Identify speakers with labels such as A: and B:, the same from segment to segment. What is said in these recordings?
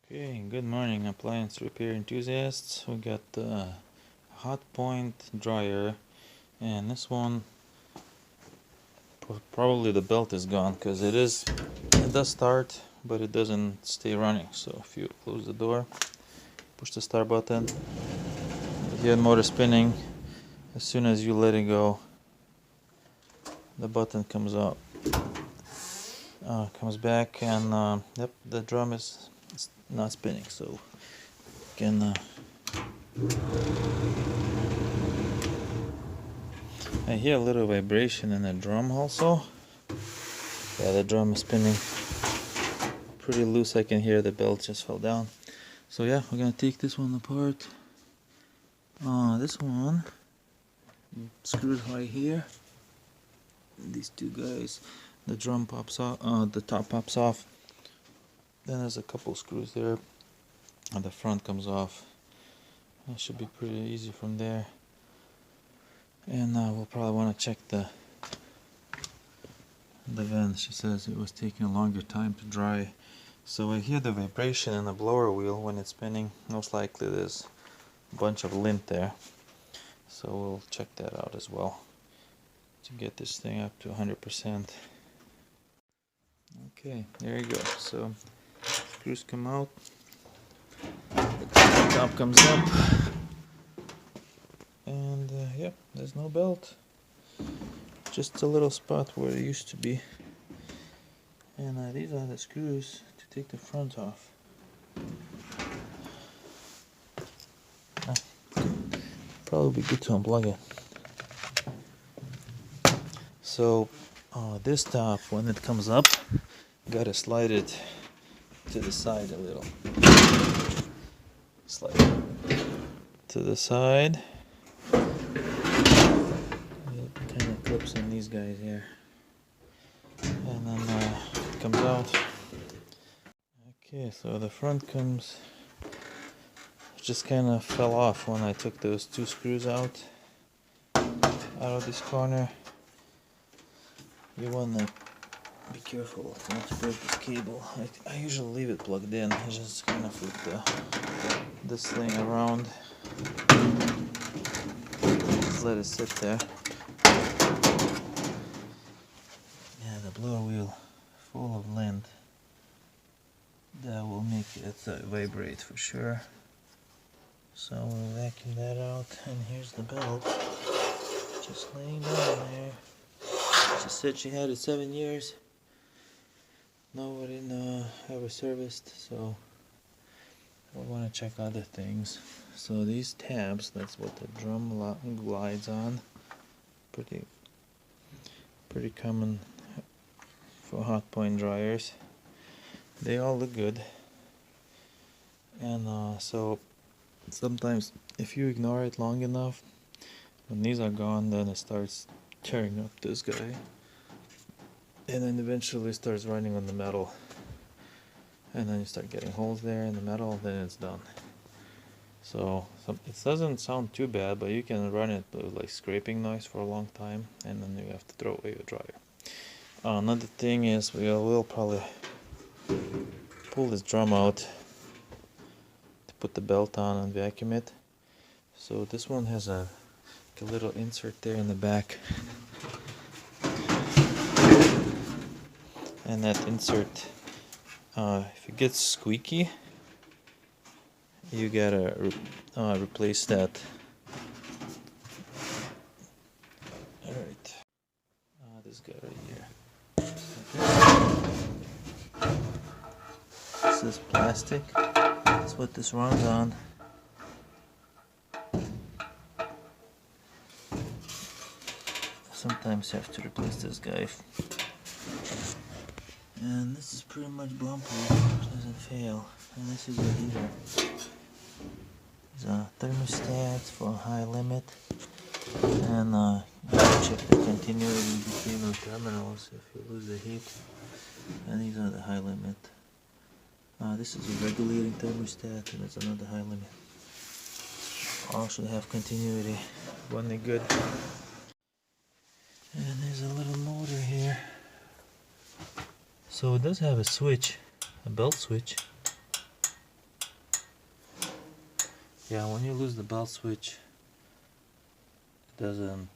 A: Okay, good morning, appliance repair enthusiasts. We got the Hotpoint dryer, and this one probably the belt is gone because it does start, but it doesn't stay running. So if you close the door, push the start button, you get motor spinning. As soon as you let it go, the button comes up, comes back, and yep, the drum is not spinning. So you can. I hear a little vibration in the drum also. Yeah, the drum is spinning pretty loose. I can hear the belt just fell down. So yeah, we're gonna take this one apart. This one screwed right here. These two guys, the drum pops off, the top pops off. Then there's a couple screws there, and the front comes off. That should be pretty easy from there. And we'll probably want to check the vent. She says it was taking a longer time to dry. So I hear the vibration in the blower wheel when it's spinning. Most likely there's a bunch of lint there. So we'll check that out as well to get this thing up to 100%. Okay, there you go. So screws come out, the top comes up, and yep, there's no belt. Just a little spot where it used to be. And these are the screws to take the front off. Probably be good to unplug it. So this top, when it comes up, gotta slide it to the side a little. Slide it to the side. It kind of clips on these guys here, and then it comes out. Okay, so the front comes. Just kind of fell off when I took those two screws out of this corner. You want to be careful not to break this cable. I usually leave it plugged in. I just kind of flip this thing around. Just let it sit there. Yeah, the blower wheel full of lint. That will make it vibrate for sure. So we'll vacuum that out, and here's the belt, just laying down there. She said she had it 7 years. Nobody ever serviced, so we want to check other things. So these tabs, that's what the drum glides on. Pretty common for Hotpoint dryers. They all look good, and so. Sometimes if you ignore it long enough, when these are gone, then it starts tearing up this guy, and then eventually starts running on the metal, and then you start getting holes there in the metal, then it's done. So it doesn't sound too bad, but you can run it with like scraping noise for a long time, and then you have to throw away your dryer. Another thing is we'll probably pull this drum out, put the belt on and vacuum it. So this one has a little insert there in the back, and that insert, if it gets squeaky, you gotta replace that. Alright, this guy right here. This is plastic. That's what this runs on. Sometimes you have to replace this guy. And this is pretty much bomb-proof, doesn't fail. And this is a heater. There's a thermostat for high limit. And you can check the continuity between the terminals if you lose the heat. And these are the high limit. This is a regulating thermostat, and it's another high limit. All should have continuity when they're good. And there's a little motor here. So it does have a switch, a belt switch. Yeah, when you lose the belt switch, it doesn't,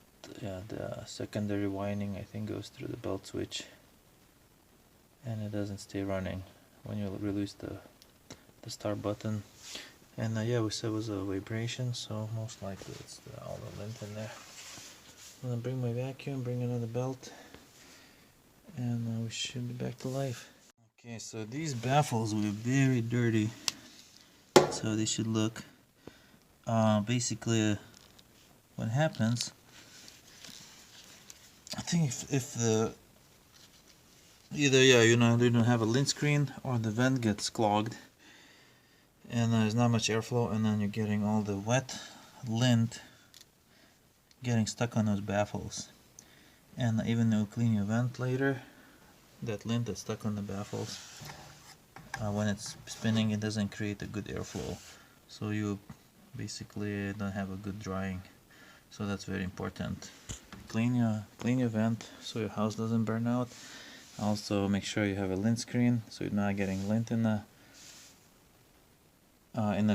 A: yeah, the secondary winding I think goes through the belt switch and it doesn't stay running when you release the start button. And yeah, we said it was a vibration, so most likely it's all the lint in there. I'm gonna bring my vacuum, bring another belt, and we should be back to life. Okay, so these baffles were very dirty, so they should look. Basically, what happens, I think if the either, yeah, you don't have a lint screen or the vent gets clogged and there's not much airflow, and then you're getting all the wet lint getting stuck on those baffles. And even though you clean your vent later, that lint that's stuck on the baffles, when it's spinning, it doesn't create a good airflow, so you basically don't have a good drying. So that's very important. Clean your vent so your house doesn't burn out. Also make sure you have a lint screen so you're not getting lint in the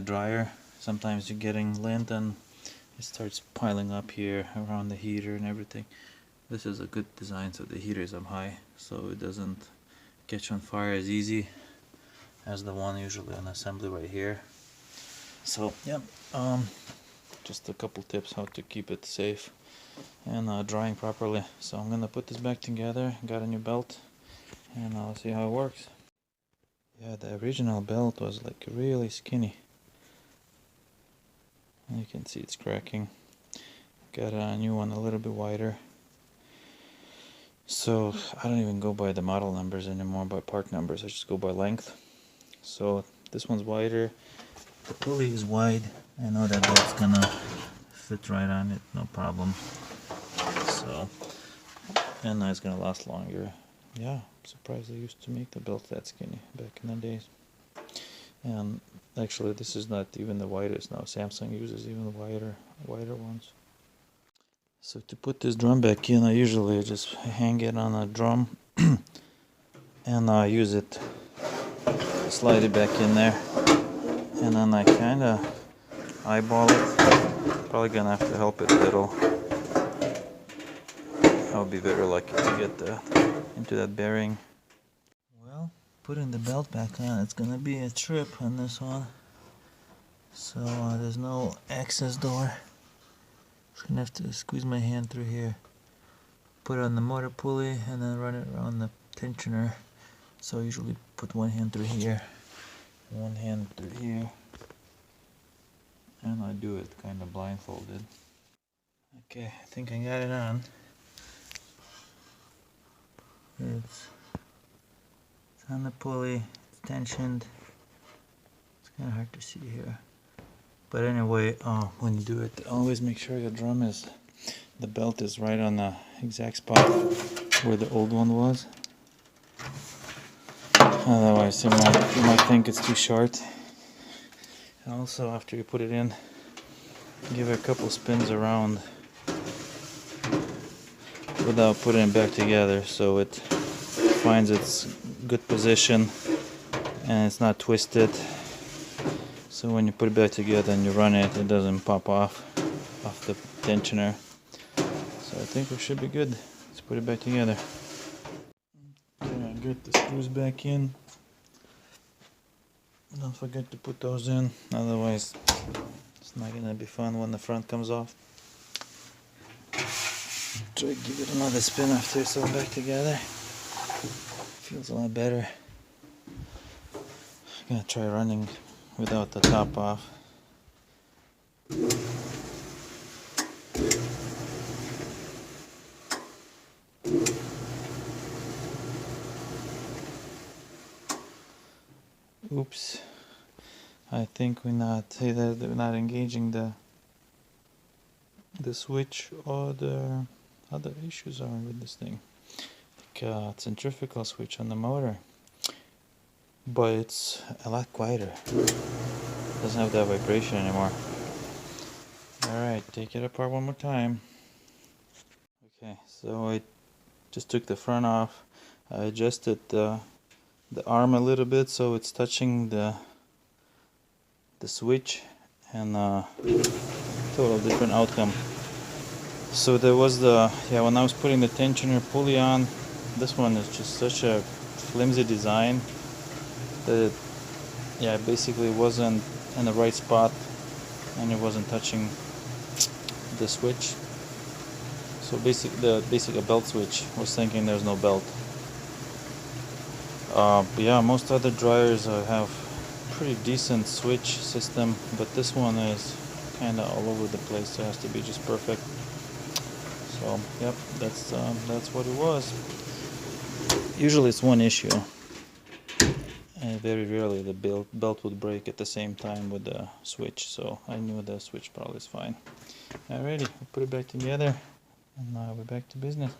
A: dryer. Sometimes you're getting lint and it starts piling up here around the heater and everything. This is a good design so the heater is up high so it doesn't catch on fire as easy as the one usually on assembly right here. So yeah, just a couple tips how to keep it safe and drying properly. So I'm gonna put this back together, got a new belt, and I'll see how it works. Yeah, the original belt was like really skinny. You can see it's cracking. Got a new one a little bit wider. So I don't even go by the model numbers anymore, by part numbers, I just go by length. So this one's wider, the pulley is wide. I know that belt's gonna fit right on it, no problem. So, and it's gonna last longer. Yeah, I'm surprised they used to make the belt that skinny back in the days. And actually this is not even the widest now. Samsung uses even wider ones. So to put this drum back in, I usually just hang it on a drum and I use it, slide it back in there, and then I kinda eyeball it. Probably gonna have to help it a little. I would be very lucky to get into that bearing. Well, putting the belt back on, it's gonna be a trip on this one. So there's no access door. Just gonna have to squeeze my hand through here, put it on the motor pulley, and then run it around the tensioner. So I usually put one hand through here, one hand through here, and I do it kind of blindfolded. Okay, I think I got it on. It's on the pulley, it's tensioned. It's kind of hard to see here. But anyway, when you do it, always make sure your drum the belt is right on the exact spot where the old one was. Otherwise you might think it's too short. And also after you put it in, give it a couple spins around without putting it back together so it finds its good position and it's not twisted. So when you put it back together and you run it, it doesn't pop off the tensioner. So I think we should be good. Let's put it back together. Okay, get the screws back in. Don't forget to put those in, otherwise it's not gonna be fun when the front comes off. Try to give it another spin after it's all back together. Feels a lot better. I'm gonna try running without the top off. Oops. I think we're not engaging the switch, or the other issues are with this thing. Like centrifugal switch on the motor, but it's a lot quieter. Doesn't have that vibration anymore. Alright, take it apart one more time. Okay, so I just took the front off. I adjusted the arm a little bit so it's touching the switch, and total different outcome. So there was when I was putting the tensioner pulley on, this one is just such a flimsy design that it basically wasn't in the right spot, and it wasn't touching the switch. So the belt switch was thinking there's no belt. But yeah, most other dryers have pretty decent switch system, but this one is kind of all over the place, so it has to be just perfect. So yep, that's what it was. Usually it's one issue, and very rarely the belt would break at the same time with the switch, so I knew the switch probably is fine. Alrighty, we'll put it back together, and we're back to business.